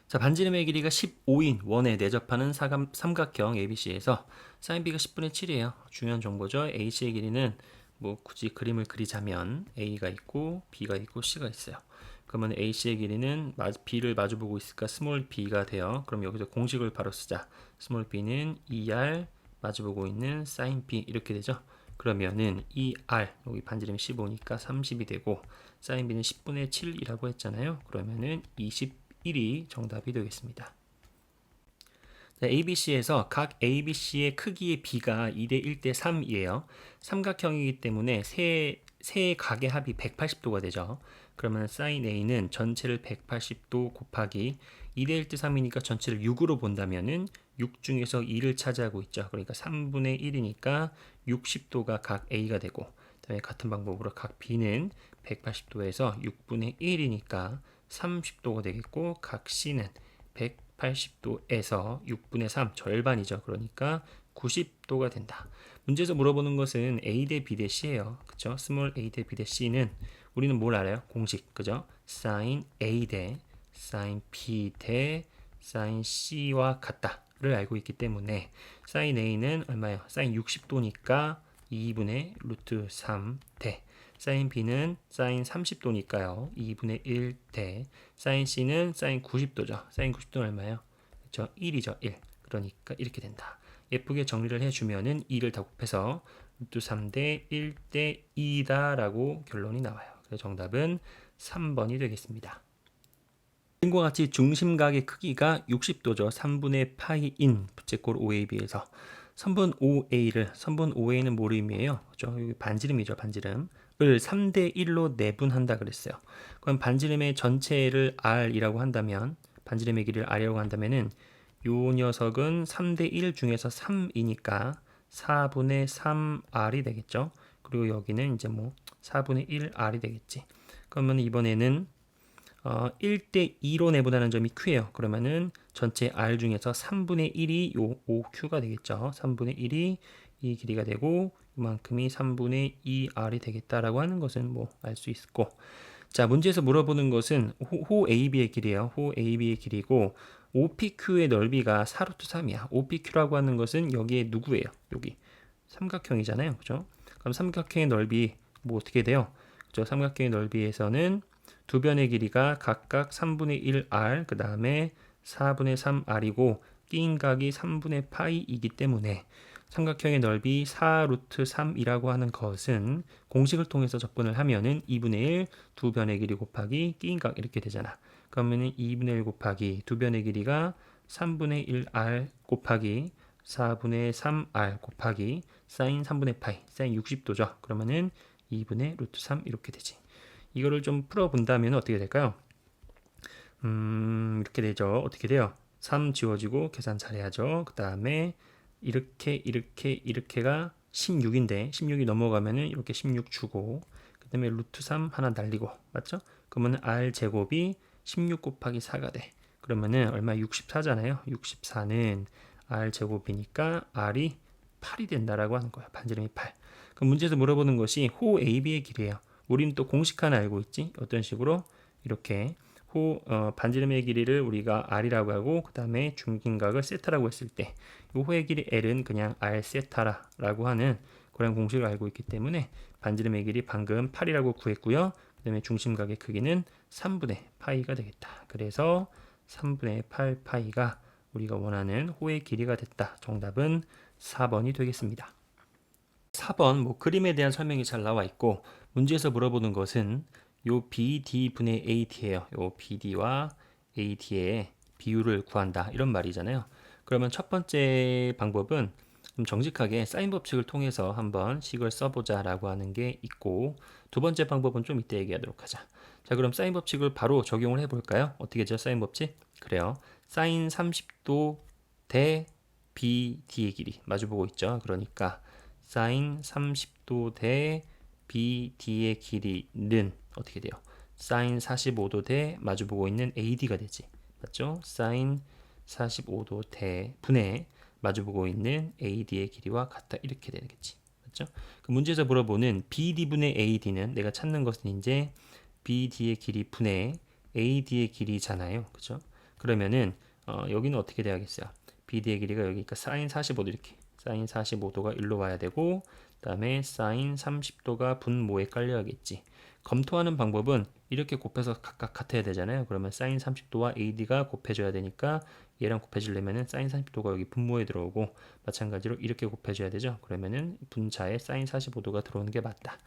자, 반지름의 길이가 15인 원에 내접하는 삼각형 ABC에서 사인 B가 10분의 7이에요. 중요한 정보죠. AC의 길이는 뭐 굳이 그림을 그리자면 A가 있고 B가 있고 C가 있어요. 그러면 AC의 길이는 B를 마주보고 있으니까 스몰 b가 돼요. 그럼 여기서 공식을 바로 쓰자. 스몰 b는 2r 마주보고 있는 사인 B 이렇게 되죠. 그러면은 2r 여기 반지름이 15니까 30이 되고 사인 B는 10분의 7이라고 했잖아요. 그러면은 21이 정답이 되겠습니다. ABC에서 각 ABC의 크기의 B가 2대 1대 3이에요. 삼각형이기 때문에 세 각의 합이 180도가 되죠. 그러면 sin A는 전체를 180도 곱하기 2대 1대 3이니까 전체를 6으로 본다면은 6 중에서 2를 차지하고 있죠. 그러니까 3분의 1이니까 60도가 각 A가 되고, 그다음에 같은 방법으로 각 B는 180도에서 6분의 1이니까 30도가 되겠고, 각 C는 180도에서 6분의 3 절반이죠. 그러니까 90도가 된다. 문제에서 물어보는 것은 A 대 B 대 C예요. 그죠? 스몰 a 대 B 대 C는 우리는 뭘 알아요? 공식. 그죠? sin A 대 sin B 대 sin C와 같다를 알고 있기 때문에 sin A는 얼마예요? sin 60도니까 2분의 루트 3 대 sin B는 sin 30도니까요. 2분의 1 대 sin C는 sin 90도죠. sin 90도는 얼마예요? 그렇죠? 1이죠. 1. 그러니까 이렇게 된다. 예쁘게 정리를 해주면은 2를 다 곱해서 루트 3 대 1 대 2다 라고 결론이 나와요. 그래서 정답은 3번이 되겠습니다. 그림과 같이 중심각의 크기가 60도죠. 3분의 파이인 부채꼴 OAB에서 선분 OA는 뭘 의미해요? 그렇죠? 여기 반지름이죠. 반지름을 3대 1로 내분한다 그랬어요. 그럼 반지름의 전체를 R이라고 한다면, 반지름의 길이를 R이라고 한다면은 요 녀석은 3대 1 중에서 3이니까 4분의 3R이 되겠죠. 그리고 여기는 이제 뭐 4분의 1R이 되겠지. 그러면 이번에는 1대 2로 내분하는 점이 Q예요. 그러면은 전체 R 중에서 3분의 1이 요 OQ가 되겠죠. 3분의 1이 이 길이가 되고 이만큼이 3분의 2R이 되겠다라고 하는 것은 뭐 알 수 있고, 자, 문제에서 물어보는 것은 호 AB의 길이에요. 호 AB의 길이고 OPQ의 넓이가 4루트 3이야. OPQ라고 하는 것은 여기에 누구예요? 여기 삼각형이잖아요. 그죠? 그럼 삼각형의 넓이 뭐 어떻게 돼요? 그죠? 삼각형의 넓이에서는 두 변의 길이가 각각 3분의 1R, 그 다음에 4분의 3R이고 끼인 각이 3분의 파이이기 때문에 삼각형의 넓이 4루트 3이라고 하는 것은 공식을 통해서 접근을 하면은 2분의 1 두 변의 길이 곱하기 끼인 각 이렇게 되잖아. 그러면은 2분의 1 곱하기 두 변의 길이가 3분의 1R 곱하기 4분의 3R 곱하기 사인 3분의 파이, 사인 60도죠. 그러면은 2분의 루트 3 이렇게 되지. 이거를 좀 풀어본다면 어떻게 될까요? 이렇게 되죠. 어떻게 돼요? 3 지워지고 계산 잘해야죠. 그 다음에 이렇게가 16인데 16이 넘어가면은 이렇게 16 주고, 그 다음에 루트 3 하나 날리고, 맞죠? 그러면 R 제곱이 16 곱하기 4가 돼. 그러면은 얼마? 64잖아요. 64는 R 제곱이니까 R이 8이 된다라고 하는 거야. 반지름이 8. 그럼 문제에서 물어보는 것이 호 AB의 길이에요. 우리는 또 공식 하나 알고 있지? 어떤 식으로? 이렇게 반지름의 길이를 우리가 R이라고 하고 그 다음에 중긴각을 세타라고 했을 때 이 호의 길이 L은 그냥 R 세타라고 하는 그런 공식을 알고 있기 때문에 반지름의 길이 방금 8이라고 구했고요. 그 다음에 중심각의 크기는 3분의 파이가 되겠다. 그래서 3분의 8 파이가 우리가 원하는 호의 길이가 됐다. 정답은 4번이 되겠습니다. 4번 뭐 그림에 대한 설명이 잘 나와 있고, 문제에서 물어보는 것은 요 BD 분의 AD예요. 요 BD와 AD의 비율을 구한다 이런 말이잖아요. 그러면 첫 번째 방법은 좀 정직하게 사인 법칙을 통해서 한번 식을 써보자라고 하는 게 있고, 두 번째 방법은 좀 이따 얘기하도록 하자. 자, 그럼 사인 법칙을 바로 적용을 해볼까요? 어떻게 죠 사인 법칙? 그래요. 사인 30도 대 BD의 길이 마주보고 있죠. 그러니까 사인 30도 대 BD의 길이는 어떻게 돼요? 사인 45도 대 마주보고 있는 AD가 되지. 맞죠? 사인 45도 대 분의 마주보고 있는 AD의 길이와 같다. 이렇게 되겠지. 맞죠? 그 문제에서 물어보는 BD분의 AD는 내가 찾는 것은 이제 BD의 길이 분의 AD의 길이잖아요. 그죠? 그러면은 여기는 어떻게 돼야겠어요? BD의 길이가 여기니까 사인 45도 이렇게 사인 45도가 일로 와야 되고 그다음에 사인 30도가 분모에 깔려야겠지. 검토하는 방법은 이렇게 곱해서 각각 같아야 되잖아요. 그러면 사인 30도와 AD가 곱해져야 되니까 얘랑 곱해지려면은 사인 30도가 여기 분모에 들어오고 마찬가지로 이렇게 곱해져야 되죠. 그러면은 분자에 사인 45도가 들어오는 게 맞다.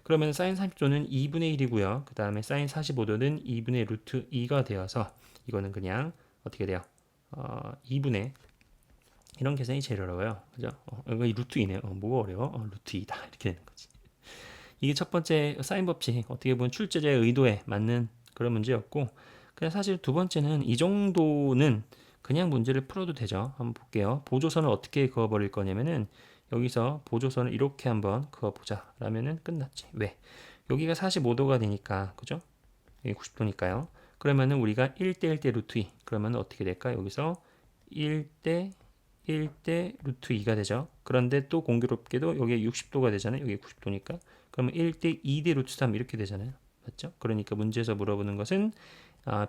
그러면 사인 30도는 2분의 1이고요. 그 다음에 사인 45도는 2분의 루트 2가 되어서 이거는 그냥 어떻게 돼요? 2분의 이런 계산이 제일 어려워요. 그죠? 이거 루트 2네요. 뭐가 어려워? 루트 2다. 이렇게 되는 거지. 이게 첫 번째 사인 법칙 어떻게 보면 출제자의 의도에 맞는 그런 문제였고 그냥 사실 두 번째는 이 정도는 그냥 문제를 풀어도 되죠. 한번 볼게요. 보조선을 어떻게 그어버릴 거냐면은 여기서 보조선을 이렇게 한번 그어보자 라면은 끝났지. 왜? 여기가 45도가 되니까 그죠? 여기 90도니까요. 그러면은 우리가 1대 1대 루트 2 그러면 어떻게 될까? 여기서 1대 1대 루트 2가 되죠. 그런데 또 공교롭게도 여기 60도가 되잖아요. 여기 90도니까. 그러면 1대 2대 루트 3 이렇게 되잖아요. 맞죠? 그러니까 문제에서 물어보는 것은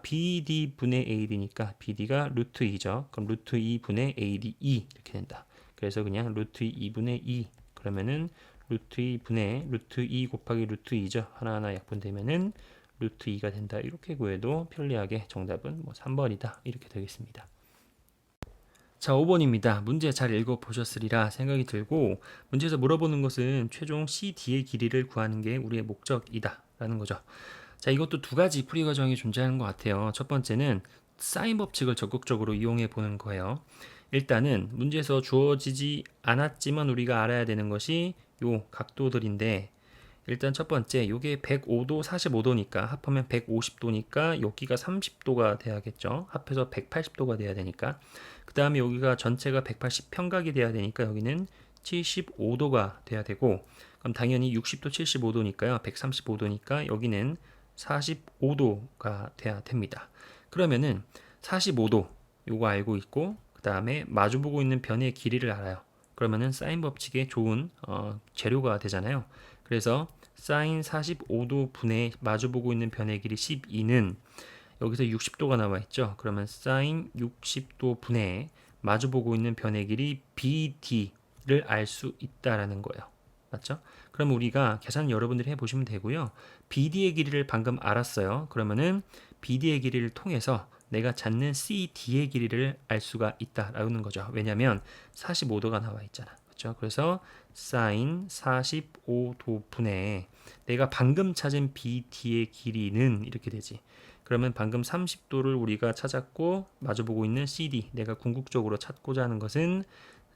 BD 분의 AD니까 BD가 루트 2죠. 그럼 루트 2 분의 AD 2 이렇게 된다. 그래서 그냥 루트 2 분의 2 그러면은 루트 2 분의 루트 2 곱하기 루트 2죠. 하나하나 약분되면은 루트 2가 된다. 이렇게 구해도 편리하게 정답은 뭐 3번이다. 이렇게 되겠습니다. 자, 5번입니다. 문제 잘 읽어보셨으리라 생각이 들고 문제에서 물어보는 것은 최종 CD의 길이를 구하는 게 우리의 목적이다 라는 거죠. 자, 이것도 두 가지 풀이 과정이 존재하는 것 같아요. 첫 번째는 사인 법칙을 적극적으로 이용해 보는 거예요. 일단은 문제에서 주어지지 않았지만 우리가 알아야 되는 것이 요 각도들인데 일단 첫 번째 요게 105도 45도니까 합하면 150도니까 여기가 30도가 돼야겠죠. 합해서 180도가 돼야 되니까 그 다음에 여기가 전체가 180 평각이 돼야 되니까 여기는 75도가 돼야 되고 그럼 당연히 60도 75도니까요. 135도니까 여기는 45도가 돼야 됩니다. 그러면은 45도 요거 알고 있고 그 다음에 마주보고 있는 변의 길이를 알아요. 그러면은 사인 법칙에 좋은 재료가 되잖아요. 그래서 사인 45도 분의 마주보고 있는 변의 길이 12는 여기서 60도가 나와 있죠. 그러면 사인 60도 분의 마주보고 있는 변의 길이 BD를 알 수 있다라는 거예요. 맞죠? 그럼 우리가 계산 여러분들이 해보시면 되고요. BD의 길이를 방금 알았어요. 그러면은 BD의 길이를 통해서 내가 찾는 CD의 길이를 알 수가 있다라는 거죠. 왜냐하면 45도가 나와 있잖아. 그렇죠? 그래서 사인 45도 분의 내가 방금 찾은 BD의 길이는 이렇게 되지. 그러면 방금 30도를 우리가 찾았고 마주보고 있는 CD 내가 궁극적으로 찾고자 하는 것은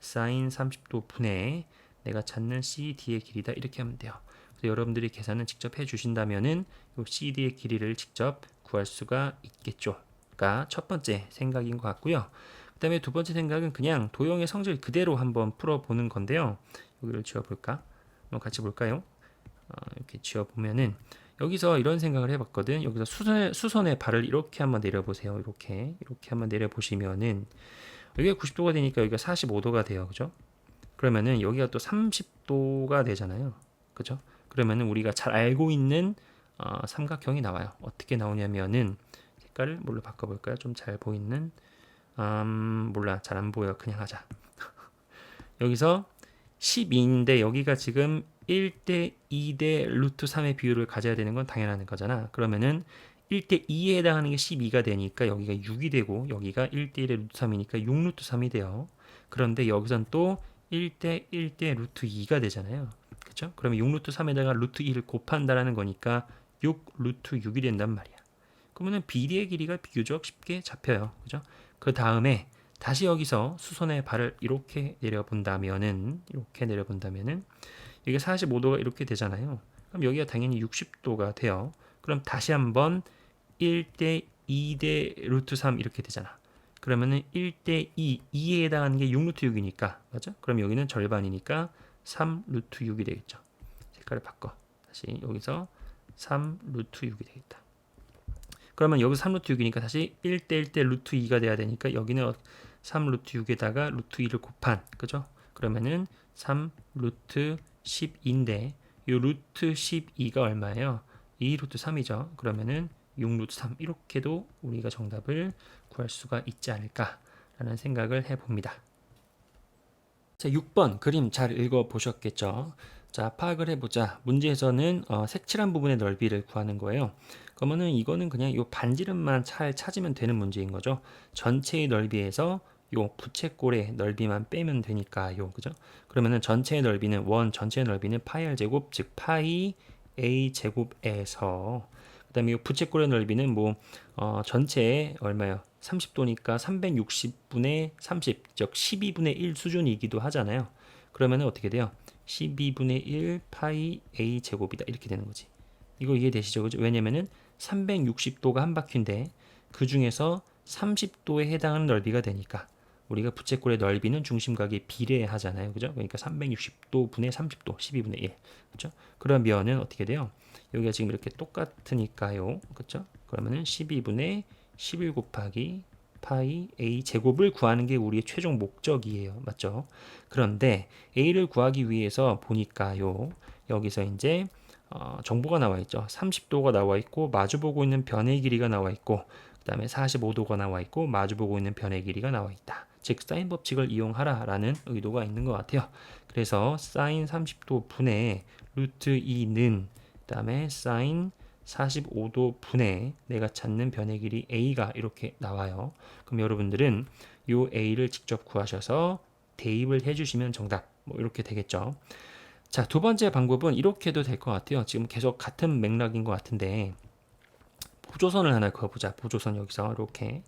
사인 30도 분의 내가 찾는 CD의 길이다 이렇게 하면 돼요. 그래서 여러분들이 계산을 직접 해주신다면은 이 CD의 길이를 직접 구할 수가 있겠죠. 가 첫 번째 생각인 것 같고요. 그 다음에 두 번째 생각은 그냥 도형의 성질 그대로 한번 풀어보는 건데요. 여기를 지워볼까? 한번 같이 볼까요? 이렇게 지워보면은 여기서 이런 생각을 해봤거든. 여기서 수선의 발을 이렇게 한번 내려보세요. 이렇게 한번 내려보시면은 여기가 90도가 되니까 여기가 45도가 돼요. 그죠? 그러면은 여기가 또 30도가 되잖아요. 그죠? 그러면은 우리가 잘 알고 있는 삼각형이 나와요. 어떻게 나오냐면은 색깔을 뭘로 바꿔볼까요? 좀 잘 보이는 몰라 잘 안 보여. 그냥 하자. 여기서 12인데 여기가 지금 1대 2대 루트 3의 비율을 가져야 되는 건 당연한 거잖아. 그러면은 1대 2에 해당하는 게 12가 되니까 여기가 6이 되고 여기가 1대 1의 루트 3이니까 6 루트 3이 돼요. 그런데 여기선 또 1대 1대 루트 2가 되잖아요. 그렇죠? 그러면 6 루트 3에다가 루트 2를 곱한다라는 거니까 6 루트 6이 된단 말이야. 그러면 BD의 길이가 비교적 쉽게 잡혀요. 그죠? 그 다음에 다시 여기서 수선의 발을 이렇게 내려본다면은 이게 45도가 이렇게 되잖아요. 그럼 여기가 당연히 60도가 돼요. 그럼 다시 한번 1대 2대 루트 3 이렇게 되잖아. 그러면은 1대 2, 2에 해당하는 게 6 루트 6이니까 맞죠? 그럼 여기는 절반이니까 3 루트 6이 되겠죠. 색깔을 바꿔. 다시 여기서 3 루트 6이 되겠다. 그러면 여기서 3 루트 6이니까 다시 1대 1대 루트 2가 돼야 되니까 여기는 3 루트 6에다가 루트 2를 곱한 그죠? 그러면은 3 루트 10인데 이 루트 12가 얼마예요? 2 루트 3이죠. 그러면은 6루트 3 이렇게도 우리가 정답을 구할 수가 있지 않을까라는 생각을 해봅니다. 자, 6번 그림 잘 읽어보셨겠죠? 자, 파악을 해보자. 문제에서는 색칠한 부분의 넓이를 구하는 거예요. 그러면은 이거는 그냥 이 반지름만 잘 찾으면 되는 문제인 거죠. 전체의 넓이에서 요 부채꼴의 넓이만 빼면 되니까요. 그죠? 그러면은 전체의 넓이는 전체의 넓이는 파이 r 제곱 즉 파이 a 제곱에서 그다음에 이 부채꼴의 넓이는 전체에 얼마요? 30도니까 360분의 30, 즉 12분의 1 수준이기도 하잖아요. 그러면 어떻게 돼요? 12분의 1 파이 a 제곱이다 이렇게 되는 거지. 이거 이해되시죠? 그죠? 왜냐면은 360도가 한 바퀴인데 그 중에서 30도에 해당하는 넓이가 되니까 우리가 부채꼴의 넓이는 중심각에 비례하잖아요. 그죠? 그러니까 360도 분의 30도 12분의 1. 그죠? 그러면은 어떻게 돼요? 여기가 지금 이렇게 똑같으니까요. 그죠? 그러면은 12분의 11 곱하기 파이 a 제곱을 구하는 게 우리의 최종 목적이에요. 맞죠? 그런데 a를 구하기 위해서 보니까요. 여기서 이제 정보가 나와 있죠. 30도가 나와 있고 마주보고 있는 변의 길이가 나와 있고 그 다음에 45도가 나와 있고 마주보고 있는 변의 길이가 나와 있다. 즉 사인 법칙을 이용하라라는 의도가 있는 것 같아요. 그래서 사인 30도 분의 루트 2는 그 다음에 사인 45도 분의 내가 찾는 변의 길이 a가 이렇게 나와요. 그럼 여러분들은 이 a를 직접 구하셔서 대입을 해주시면 정답 이렇게 되겠죠. 자, 두 번째 방법은 이렇게 해도 될 것 같아요. 지금 계속 같은 맥락인 것 같은데 보조선을 하나 그어보자. 보조선 여기서 이렇게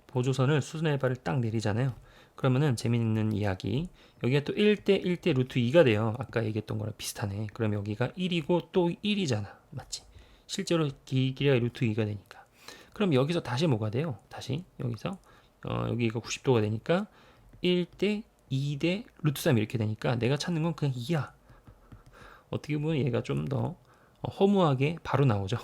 보조선을 수순의 발을 딱 내리잖아요. 그러면은 재미있는 이야기 여기가 또 1대 1대 루트 2가 돼요. 아까 얘기했던 거랑 비슷하네. 그럼 여기가 1이고 또 1이잖아. 맞지? 실제로 길이가 루트 2가 되니까. 그럼 여기서 다시 뭐가 돼요? 다시 여기서 여기가 90도가 되니까 1대 2대 루트 3 이렇게 되니까 내가 찾는 건 그냥 2야. 어떻게 보면 얘가 좀 더 허무하게 바로 나오죠.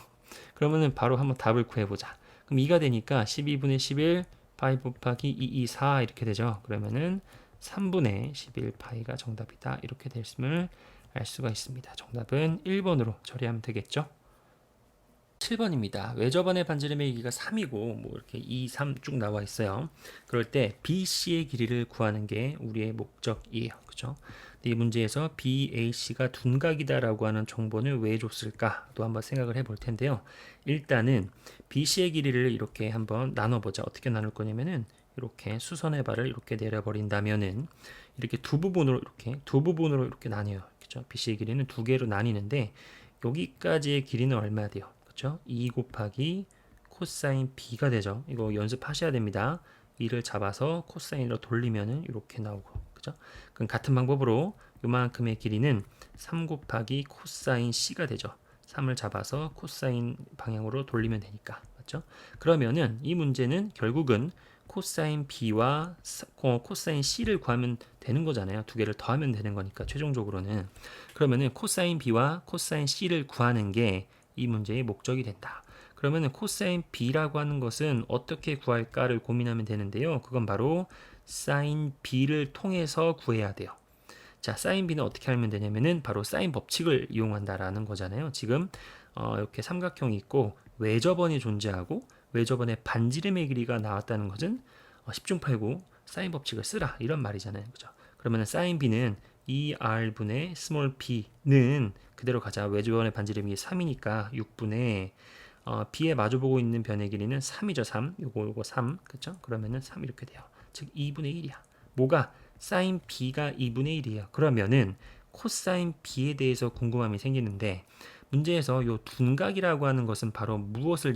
그러면은 바로 한번 답을 구해보자. 그럼 2가 되니까 12분의 11 파이 곱하기 224 이렇게 되죠. 그러면은 3분의 11 파이가 정답이다. 이렇게 됐음을 알 수가 있습니다. 정답은 1번으로 처리하면 되겠죠. 7번입니다. 외접안의 반지름의 길이가 3이고 이렇게 2, 3 쭉 나와 있어요. 그럴 때 BC의 길이를 구하는 게 우리의 목적이에요. 그죠? 이 문제에서 BAC가 둔각이다라고 하는 정보는 왜 줬을까? 또 한번 생각을 해볼 텐데요. 일단은 BC의 길이를 이렇게 한번 나눠보자. 어떻게 나눌 거냐면은 이렇게 수선의 발을 이렇게 내려버린다면은 이렇게 두 부분으로 이렇게 나뉘어요. 그죠? BC의 길이는 두 개로 나뉘는데 여기까지의 길이는 얼마 돼요? 그렇죠? 2 곱하기 코사인 B가 되죠. 이거 연습하셔야 됩니다. 2를 잡아서 코사인으로 돌리면은 이렇게 나오고, 그죠? 그럼 같은 방법으로 요만큼의 길이는 3 곱하기 코사인 C가 되죠. 3을 잡아서 코사인 방향으로 돌리면 되니까, 맞죠? 그러면은 이 문제는 결국은 코사인 B와 코사인 C를 구하면 되는 거잖아요. 두 개를 더하면 되는 거니까 최종적으로는. 그러면은 코사인 B와 코사인 C를 구하는 게 이 문제의 목적이 된다. 그러면은 코사인 B라고 하는 것은 어떻게 구할까를 고민하면 되는데요. 그건 바로 사인 B를 통해서 구해야 돼요. 자, 사인 B는 어떻게 하면 되냐면은 바로 사인 법칙을 이용한다라는 거잖아요. 지금 이렇게 삼각형이 있고 외접원이 존재하고 외접원의 반지름의 길이가 나왔다는 것은 10중 8구 사인 법칙을 쓰라 이런 말이잖아요. 그죠? 그러면은 사인 B는 2R분의 스몰 b는 그대로 가자. 외접원의 반지름이 3이니까 6분의 B에 마주보고 있는 변의 길이는 3이죠. 3. 요거 3. 그쵸? 그러면은 3 이렇게 돼요. 즉 2분의 1이야. 뭐가? 사인 B가 2분의 1이에요. 그러면은 코사인 B에 대해서 궁금함이 생기는데 문제에서 요 둔각이라고 하는 것은 바로 무엇을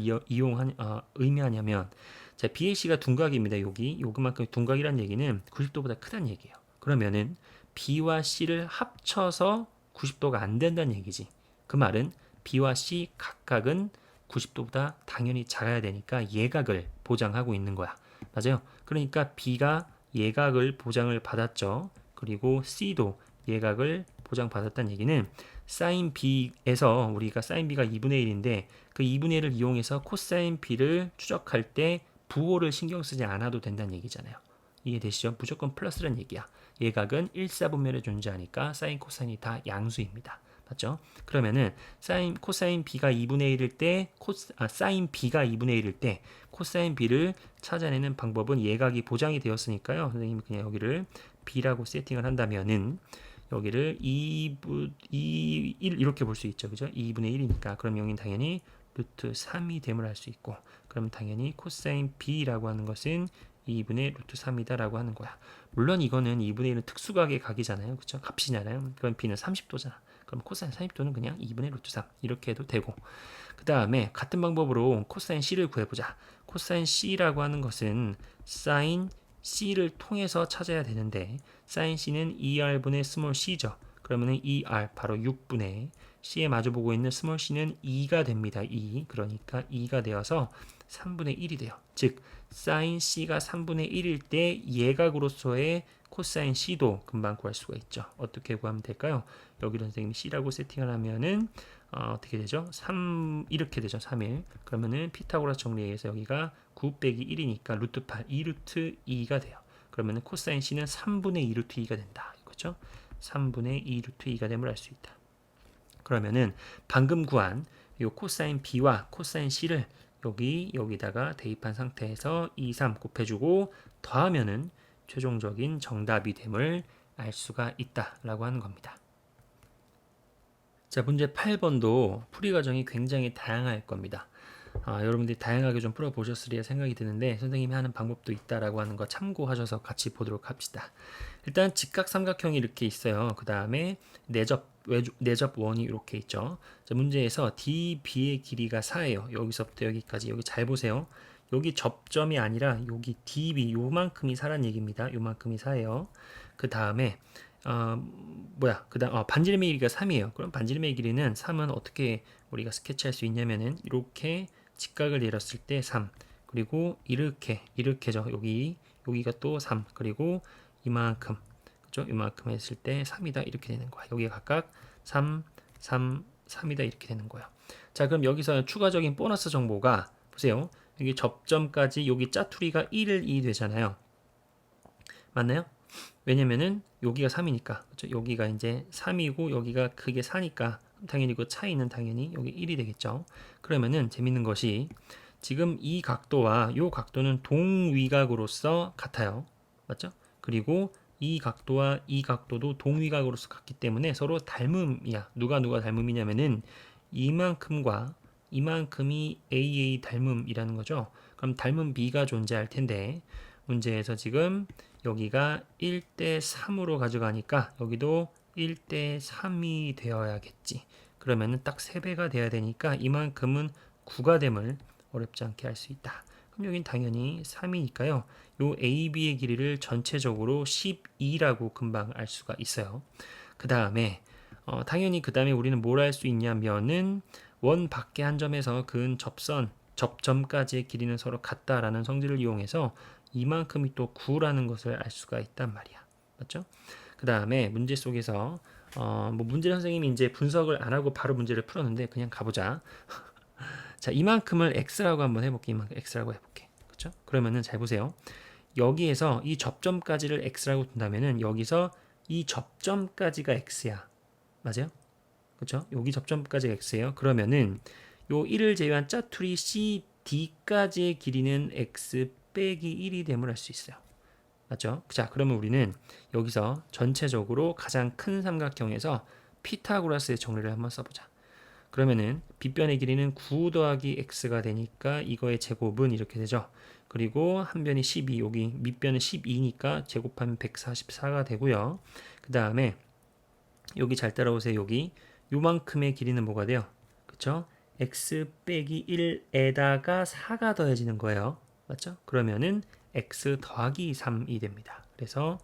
의미하냐면 자, BAC가 둔각입니다. 요그만큼 둔각이란 얘기는 90도보다 크다는 얘기예요. 그러면은 B와 C를 합쳐서 90도가 안 된다는 얘기지. 그 말은 B와 C 각각은 90도보다 당연히 작아야 되니까 예각을 보장하고 있는 거야. 맞아요. 그러니까 B가 예각을 보장을 받았죠. 그리고 C도 예각을 보장받았다는 얘기는 사인 B에서 우리가 사인 B가 2분의 1인데 그 2분의 1을 이용해서 코사인 B를 추적할 때 부호를 신경 쓰지 않아도 된다는 얘기잖아요. 이해되시죠? 무조건 플러스란 얘기야. 예각은 1사분면에 존재하니까 사인 코사인이 다 양수입니다. 맞죠? 그러면은 코사인 b가 2분의 1일 때 사인 b가 2분의 1일 때 코사인 b를 찾아내는 방법은 예각이 보장이 되었으니까요. 선생님이 그냥 여기를 b라고 세팅을 한다면은 여기를 1 이렇게 볼 수 있죠. 그죠? 2분의 1이니까. 그럼 여기는 당연히 루트 3이 됨을 알 수 있고, 그럼 당연히 코사인 b라고 하는 것은 2분의 루트 3이다 라고 하는 거야. 물론 이거는 2분의 1은 특수각의 각이잖아요. 그쵸? 값이잖아요. 그럼 b는 30도잖아. 그럼 코사인 30도는 그냥 2분의 루트 3 이렇게 해도 되고, 그 다음에 같은 방법으로 코사인 c를 구해보자. 코사인 c라고 하는 것은 사인 c를 통해서 찾아야 되는데, 사인 c는 2r분의 스몰 c죠. 그러면은 2r 바로 6분의 c에 마주보고 있는 스몰 c는 2가 됩니다. 2. 그러니까 2가 되어서 3분의 1이 돼요. 즉 사인 c가 3분의 1일 때 예각으로서의 코사인 c도 금방 구할 수가 있죠. 어떻게 구하면 될까요? 여기를 선생님이 c라고 세팅을 하면은 어떻게 되죠? 3 이렇게 되죠. 3일. 그러면은 피타고라스 정리에 의해서 여기가 9 빼기 1이니까 루트 8, 2루트 2가 돼요. 그러면은 코사인 c는 3분의 2 루트 2가 된다. 이거죠? 3분의 2 루트 2가 됨을 알 수 있다. 그러면은 방금 구한 요 코사인 b와 코사인 c를 여기다가 대입한 상태에서 2, 3 곱해주고 더하면은 최종적인 정답이 됨을 알 수가 있다라고 하는 겁니다. 자, 문제 8번도 풀이 과정이 굉장히 다양할 겁니다. 여러분들이 다양하게 좀 풀어보셨으리라 생각이 드는데 선생님이 하는 방법도 있다라고 하는 거 참고하셔서 같이 보도록 합시다. 일단 직각삼각형이 이렇게 있어요. 그 다음에 내접원이 이렇게 있죠. 자, 문제에서 DB의 길이가 4예요. 여기서부터 여기까지. 여기 잘 보세요. 여기 접점이 아니라 여기 DB 요만큼이 4란 얘기입니다. 요만큼이 4예요. 그 다음에 반지름의 길이가 3이에요. 그럼 반지름의 길이는 3은 어떻게 우리가 스케치할 수 있냐면은 이렇게 직각을 내렸을 때 3, 그리고 이렇게죠. 여기가 또 3, 그리고 이만큼, 그죠? 이만큼 했을 때 3이다 이렇게 되는 거야. 여기가 각각 3, 3, 3이다 이렇게 되는 거야. 자, 그럼 여기서 추가적인 보너스 정보가 보세요. 여기 접점까지 여기 짜투리가 1이 되잖아요. 맞나요? 왜냐면은 여기가 3이니까, 그렇죠? 여기가 이제 3이고 여기가 크게 4니까 당연히 그 차이는 당연히 여기 1이 되겠죠. 그러면은 재밌는 것이 지금 이 각도와 이 각도는 동위각으로서 같아요. 맞죠? 그리고 이 각도와 이 각도도 동위각으로서 같기 때문에 서로 닮음이야. 누가 닮음이냐면은 이만큼과 이만큼이 AA 닮음이라는 거죠. 그럼 닮음 B가 존재할 텐데 문제에서 지금 여기가 1대 3으로 가져가니까 여기도 1대 3이 되어야겠지. 그러면은 딱 3배가 돼야 되니까 이만큼은 9가 됨을 어렵지 않게 할 수 있다. 그럼 여긴 당연히 3이니까요. 요 AB의 길이를 전체적으로 12라고 금방 알 수가 있어요. 그 다음에 당연히 그 다음에 우리는 뭘 할 수 있냐면은 원 밖에 한 점에서 그은 접점까지의 길이는 서로 같다라는 성질을 이용해서 이만큼이 또 9라는 것을 알 수가 있단 말이야. 맞죠? 그 다음에 문제 속에서 문제 선생님이 이제 분석을 안 하고 바로 문제를 풀었는데 그냥 가보자. 자, 이만큼을 x라고 한번 해볼게. 이만큼 x라고 해볼게. 그렇죠? 그러면은 잘 보세요. 여기에서 이 접점까지를 x라고 둔다면은 여기서 이 접점까지가 x야. 맞아요? 그렇죠? 여기 접점까지가 x예요. 그러면은 요 1을 제외한 짜투리 CD까지의 길이는 x 빼기 1이 됨을 알 수 있어요. 맞죠? 자, 그러면 우리는 여기서 전체적으로 가장 큰 삼각형에서 피타고라스의 정리를 한번 써보자. 그러면은 빗변의 길이는 9 더하기 x가 되니까 이거의 제곱은 이렇게 되죠. 그리고 한 변이 12, 여기 밑변은 12니까 제곱하면 144가 되고요. 그 다음에 여기 잘 따라오세요. 여기 요만큼의 길이는 뭐가 돼요? 그쵸? x 빼기 1에다가 4가 더해지는 거예요. 맞죠? 그러면은 x 더하기 3이 됩니다. 그래서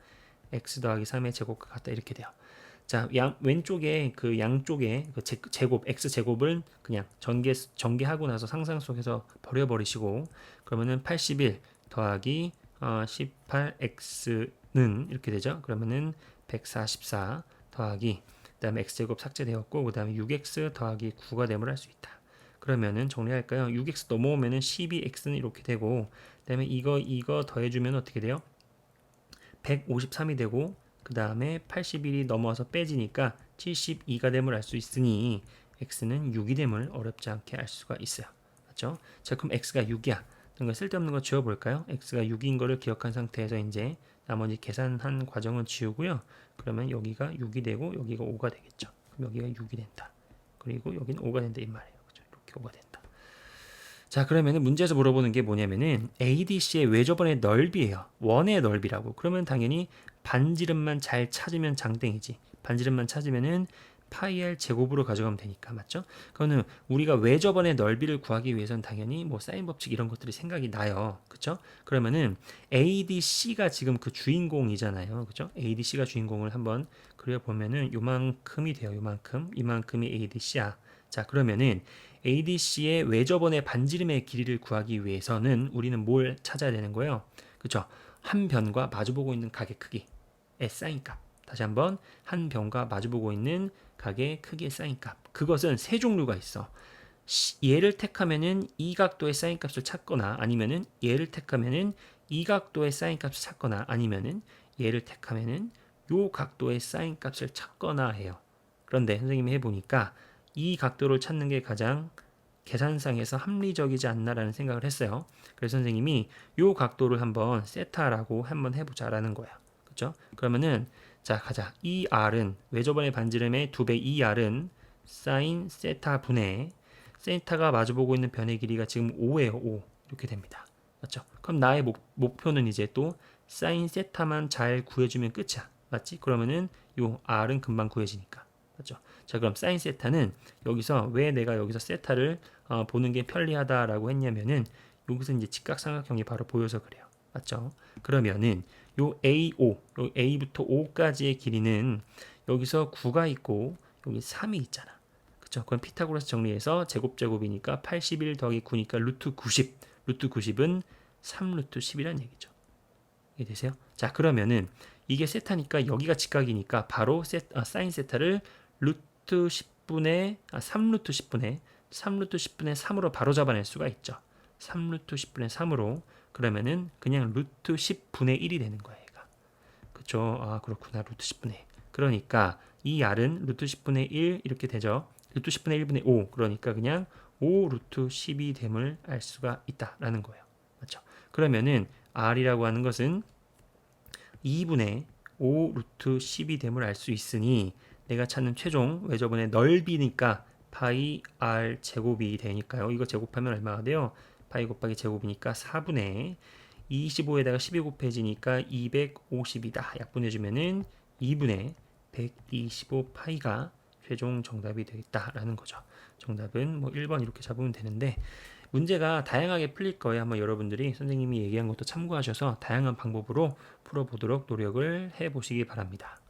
x 더하기 3의 제곱과 같다 이렇게 돼요. 자, 왼쪽에 그 양쪽에 그 제곱 x 제곱을 그냥 전개하고 나서 상상 속에서 버려버리시고 그러면은 81 더하기 18x는 이렇게 되죠. 그러면은 144 더하기 그다음에 x제곱 삭제되었고 그다음에 6x 더하기 9가 됨을 알 수 있다. 그러면은 정리할까요? 6x 넘어오면은 12x는 이렇게 되고 그다음에 이거 더해주면 어떻게 돼요? 153이 되고 그 다음에 81이 넘어와서 빼지니까 72가 됨을 알 수 있으니 x는 6이 됨을 어렵지 않게 알 수가 있어요. 맞죠? 자, 그럼 x가 6이야. 그러니까 쓸데없는 거 지워볼까요? x가 6인 거를 기억한 상태에서 이제 나머지 계산한 과정은 지우고요. 그러면 여기가 6이 되고 여기가 5가 되겠죠. 그럼 여기가 6이 된다. 그리고 여기는 5가 된다 이 말이에요. 그죠? 이렇게 5가 된다. 자, 그러면은 문제에서 물어보는 게 뭐냐면은 ADC의 외접원의 넓이에요. 원의 넓이라고. 그러면 당연히 반지름만 잘 찾으면 장땡이지. 반지름만 찾으면은 파이 r 제곱으로 가져가면 되니까. 맞죠? 그거는 우리가 외접원의 넓이를 구하기 위해서는 당연히 뭐 사인 법칙 이런 것들이 생각이 나요. 그쵸? 그러면은 ADC가 지금 그 주인공이잖아요. 그죠? ADC가 주인공을 한번 그려보면은 요만큼이 돼요. 요만큼. 이만큼이 ADC야. 자, 그러면은 ADC의 외접원의 반지름의 길이를 구하기 위해서는 우리는 뭘 찾아야 되는 거예요? 그쵸? 한 변과 마주보고 있는 각의 크기의 사인값. 다시 한번 한 변과 마주보고 있는 각의 크기의 사인값. 그것은 세 종류가 있어. 얘를 택하면은 이 각도의 사인값을 찾거나 아니면은 얘를 택하면은 이 각도의 사인값을 찾거나 아니면은 얘를 택하면은 요 각도의 사인값을 찾거나 해요. 그런데 선생님이 해보니까 이 각도를 찾는 게 가장 계산상에서 합리적이지 않나라는 생각을 했어요. 그래서 선생님이 요 각도를 한번 세타라고 한번 해보자라는 거야. 그렇죠? 그러면은 자 가자. 이 r은 외접원의 반지름의 2배 이 r은 사인 세타 분의 세타가 마주보고 있는 변의 길이가 지금 5예요. 5 이렇게 됩니다. 맞죠? 그럼 나의 목표는 이제 또 사인 세타만 잘 구해주면 끝이야. 맞지? 그러면은 요 r은 금방 구해지니까. 맞죠? 자, 그럼 사인 세타는 여기서 왜 내가 여기서 세타를 보는 게 편리하다라고 했냐면은 여기서 이제 직각삼각형이 바로 보여서 그래요. 맞죠? 그러면은 요 A5, 요 A부터 5까지의 길이는 여기서 9가 있고 여기 3이 있잖아. 그쵸? 그럼 피타고라스 정리해서 제곱이니까 81 더하기 9니까 루트 90. 루트 90은 3 루트 10이란 얘기죠. 이해되세요? 자, 그러면은 이게 세타니까 여기가 직각이니까 바로 사인 세타를 루트 10분의 3루트 10분의 3루트 10분의 3으로 바로 잡아낼 수가 있죠. 3루트 10분의 3으로 그러면은 그냥 루트 10분의 1이 되는 거예요. 얘가. 그쵸? 아, 그렇구나. 루트 10분의 1. 그러니까 이 r은 루트 10분의 1 이렇게 되죠. 루트 10분의 1분의 5. 그러니까 그냥 5 루트 10이 됨을 알 수가 있다라는 거예요. 맞죠? 그러면은 r이라고 하는 것은 2분의 5 루트 10이 됨을 알 수 있으니 내가 찾는 최종 외접원의 넓이니까 파이 r 제곱이 되니까요. 이거 제곱하면 얼마가 돼요? 파이 곱하기 제곱이니까 4분의 25에다가 12 곱해지니까 250이다. 약분해주면은 2분의 125 파이가 최종 정답이 되겠다라는 거죠. 정답은 뭐 1번 이렇게 잡으면 되는데 문제가 다양하게 풀릴 거예요. 한번 여러분들이 선생님이 얘기한 것도 참고하셔서 다양한 방법으로 풀어보도록 노력을 해보시기 바랍니다.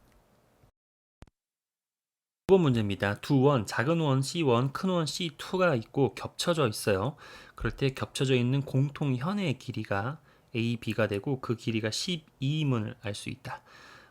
2번 문제입니다. 두 원, 작은 원 C1, 큰 원 C2가 있고 겹쳐져 있어요. 그럴 때 겹쳐져 있는 공통현의 길이가 A, B가 되고 그 길이가 12임을 알 수 있다.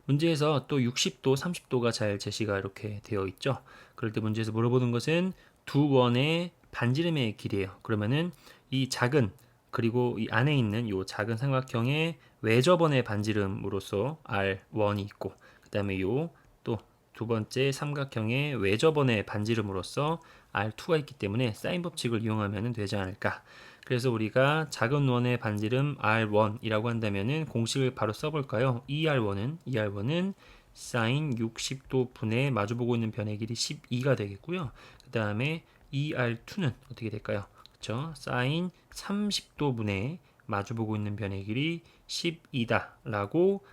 문제에서 또 60도, 30도가 잘 제시가 이렇게 되어 있죠. 그럴 때 문제에서 물어보는 것은 두 원의 반지름의 길이에요. 그러면은 이 작은 그리고 이 안에 있는 이 작은 삼각형의 외접원의 반지름으로서 R1이 있고 그 다음에 요 또 두 번째 삼각형의 외접원의 반지름으로서 R2가 있기 때문에 사인 법칙을 이용하면 되지 않을까. 그래서 우리가 작은 원의 반지름 R1이라고 한다면은 공식을 바로 써볼까요? ER1은 사인 60도 분의 마주보고 있는 변의 길이 12가 되겠고요. 그 다음에 ER2는 어떻게 될까요? 그쵸? 사인 30도 분의 마주보고 있는 변의 길이 10이다 라고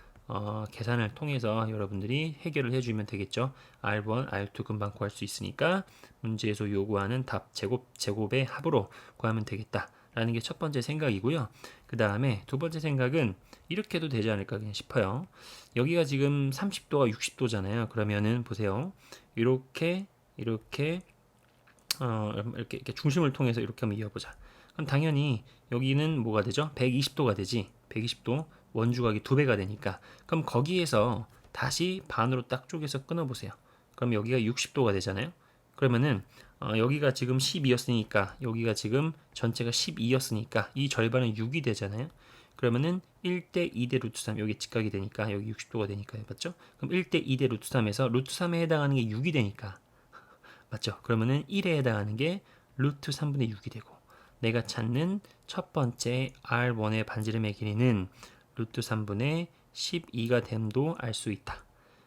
계산을 통해서 여러분들이 해결을 해주면 되겠죠. R1, R2 금방 구할 수 있으니까 문제에서 요구하는 답 제곱의 합으로 구하면 되겠다 라는 게 첫 번째 생각이고요. 그 다음에 두 번째 생각은 이렇게 해도 되지 않을까 그냥 싶어요. 여기가 지금 30도가 60도잖아요. 그러면은 보세요. 이렇게 중심을 통해서 이렇게 한번 이어보자. 그럼 당연히 여기는 뭐가 되죠? 120도가 되지. 120도 원주각이 2배가 되니까. 그럼 거기에서 다시 반으로 딱 쪼개서 끊어보세요. 그럼 여기가 60도가 되잖아요. 그러면은 여기가 지금 12였으니까 여기가 지금 전체가 12였으니까 이 절반은 6이 되잖아요. 그러면은 1대 2대 루트 3 여기 직각이 되니까 여기 60도가 되니까요. 맞죠? 그럼 1대 2대 루트 3에서 루트 3에 해당하는 게 6이 되니까 맞죠? 그러면은 1에 해당하는 게 루트 3분의 6이 되고 내가 찾는 첫 번째 R1의 반지름의 길이는 루트 3분의 12가 됨도 알 수 있다.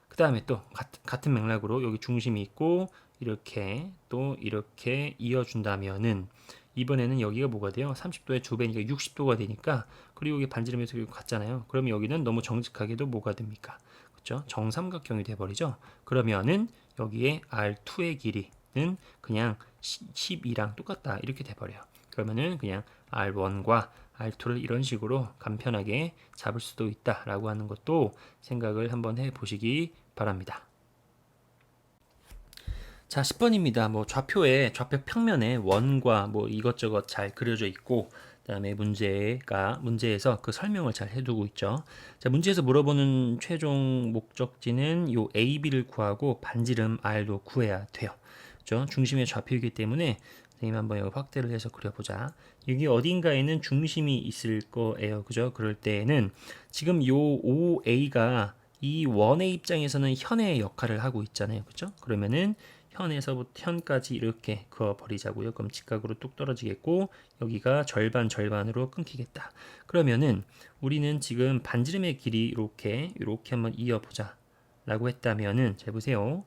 그 다음에 또 같은 맥락으로 여기 중심이 있고 이렇게 또 이렇게 이어준다면은 이번에는 여기가 뭐가 돼요? 30도의 두 배니까 60도가 되니까 그리고 여기 반지름에서 같잖아요. 그러면 여기는 너무 정직하게도 뭐가 됩니까? 그렇죠? 정삼각형이 돼버리죠. 그러면은 여기에 R2의 길이는 그냥 12랑 똑같다 이렇게 돼버려요. 그러면은 그냥 R1과 R2를 이런 식으로 간편하게 잡을 수도 있다라고 하는 것도 생각을 한번 해보시기 바랍니다. 자, 10번입니다. 뭐 좌표 평면에 원과 뭐 이것저것 잘 그려져 있고 그다음에 문제에서 그 설명을 잘 해두고 있죠. 자, 문제에서 물어보는 최종 목적지는 요 A, B를 구하고 반지름 R도 구해야 돼요. 그렇죠? 중심의 좌표이기 때문에 선생님 한번 여기 확대를 해서 그려보자. 여기 어딘가에는 중심이 있을 거예요. 그죠? 그럴 때에는 지금 요 OA가 이 원의 입장에서는 현의 역할을 하고 있잖아요. 그죠? 그러면은 현에서부터 현까지 이렇게 그어버리자고요. 그럼 직각으로 뚝 떨어지겠고 여기가 절반으로 끊기겠다. 그러면은 우리는 지금 반지름의 길이 이렇게 한번 이어보자 라고 했다면은 잘 보세요.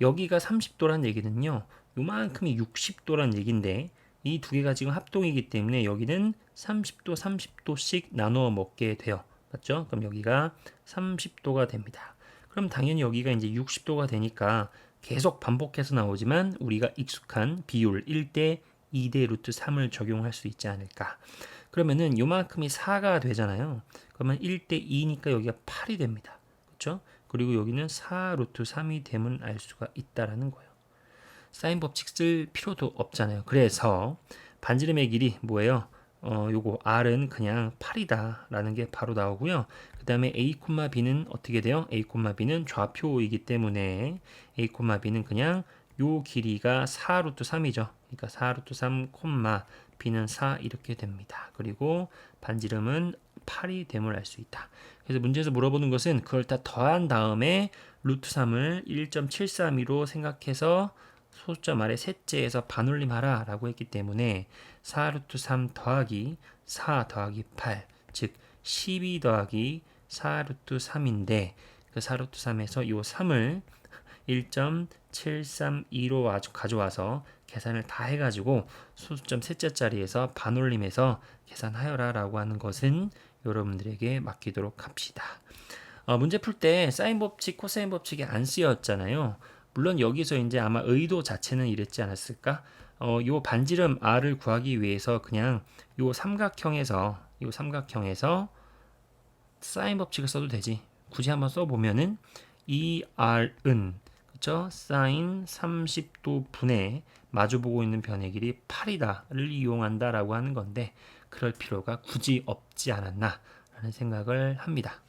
여기가 30도란 얘기는요. 요만큼이 60도란 얘긴데 이 두 개가 지금 합동이기 때문에 여기는 30도씩 나누어 먹게 돼요. 맞죠? 그럼 여기가 30도가 됩니다. 그럼 당연히 여기가 이제 60도가 되니까 계속 반복해서 나오지만 우리가 익숙한 비율 1대 2대 루트 3을 적용할 수 있지 않을까. 그러면은 요만큼이 4가 되잖아요. 그러면 1대 2니까 여기가 8이 됩니다. 그렇죠? 그리고 여기는 4 루트 3이 됨을 알 수가 있다라는 거예요. 사인 법칙 쓸 필요도 없잖아요. 그래서 반지름의 길이 뭐예요? 요거 R은 그냥 8이다 라는 게 바로 나오고요. 그 다음에 A, B는 어떻게 돼요? A, B는 좌표이기 때문에 A, B는 그냥 요 길이가 4 루트 3이죠. 그러니까 4 루트 3, B는 4 이렇게 됩니다. 그리고 반지름은 8이 됨을 알 수 있다. 그래서 문제에서 물어보는 것은 그걸 다 더한 다음에 루트 3을 1.732로 생각해서 소수점 아래 셋째에서 반올림하라 라고 했기 때문에 4 루트 3 더하기 4 더하기 8 즉 12 더하기 4 루트 3인데 그 4 루트 3에서 이 3을 1.732로 가져와서 계산을 다 해가지고 소수점 셋째 자리에서 반올림해서 계산하여라 라고 하는 것은 여러분들에게 맡기도록 합시다. 문제 풀 때 사인 법칙, 코사인 법칙이 안 쓰였잖아요. 물론 여기서 이제 아마 의도 자체는 이랬지 않았을까? 요 반지름 R을 구하기 위해서 그냥 요 삼각형에서 사인 법칙을 써도 되지. 굳이 한번 써보면은 이 R은 그쵸? 사인 30도 분의 마주보고 있는 변의 길이 8이다를 이용한다라고 하는 건데 그럴 필요가 굳이 없지 않았나 라는 생각을 합니다.